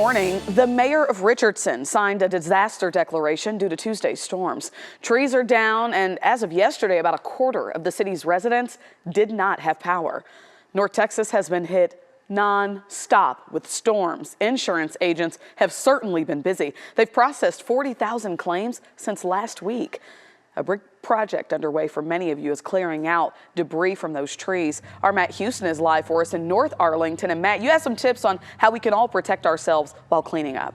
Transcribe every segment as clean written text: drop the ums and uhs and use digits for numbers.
Morning, the mayor of Richardson signed a disaster declaration due to Tuesday's storms. Trees are down, and as of yesterday, about a quarter of the city's residents did not have power. North Texas has been hit non-stop with storms. Insurance agents have certainly been busy. They've processed 40,000 claims since last week. A big project underway for many of you is clearing out debris from those trees. Our Matt Houston is live for us in North Arlington. And Matt, you have some tips on how we can all protect ourselves while cleaning up.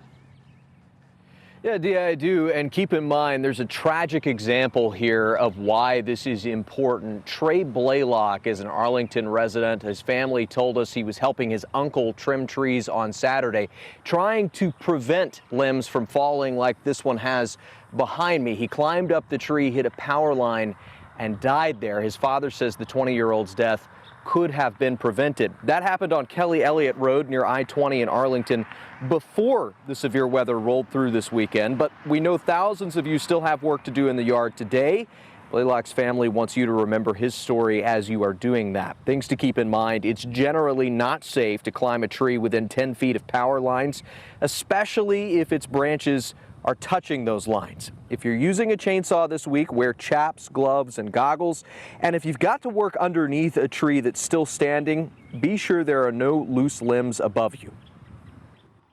Yeah, Dee, I do. And keep in mind, there's a tragic example here of why this is important. Trey Blaylock is an Arlington resident. His family told us he was helping his uncle trim trees on Saturday, trying to prevent limbs from falling like this one has behind me. He climbed up the tree, hit a power line, and died there. His father says the 20-year-old's death could have been prevented. That happened on Kelly Elliott Road near I-20 in Arlington before the severe weather rolled through this weekend. But we know thousands of you still have work to do in the yard today. Blaylock's family wants you to remember his story as you are doing that. Things to keep in mind: it's generally not safe to climb a tree within 10 feet of power lines, especially if its branches are touching those lines. If you're using a chainsaw this week, wear chaps, gloves, and goggles. And if you've got to work underneath a tree that's still standing, be sure there are no loose limbs above you.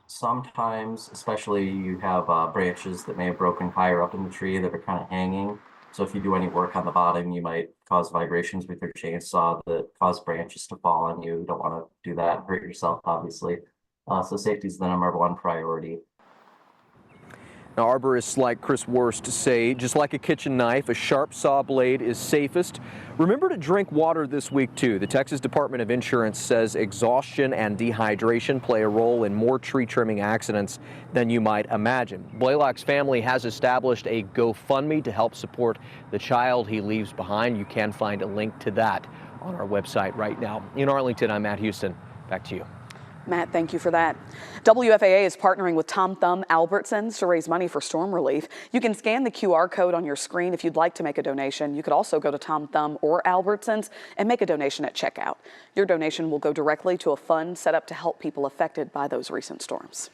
Sometimes, especially, you have branches that may have broken higher up in the tree that are kind of hanging. So if you do any work on the bottom, you might cause vibrations with your chainsaw that cause branches to fall on you. You don't want to do that and hurt yourself, obviously. So safety is the number one priority. Now, arborists like Chris Wurst say, just like a kitchen knife, a sharp saw blade is safest. Remember to drink water this week, too. The Texas Department of Insurance says exhaustion and dehydration play a role in more tree trimming accidents than you might imagine. Blaylock's family has established a GoFundMe to help support the child he leaves behind. You can find a link to that on our website right now. In Arlington, I'm Matt Houston. Back to you. Matt, thank you for that. WFAA is partnering with Tom Thumb Albertsons to raise money for storm relief. You can scan the QR code on your screen if you'd like to make a donation. You could also go to Tom Thumb or Albertsons and make a donation at checkout. Your donation will go directly to a fund set up to help people affected by those recent storms.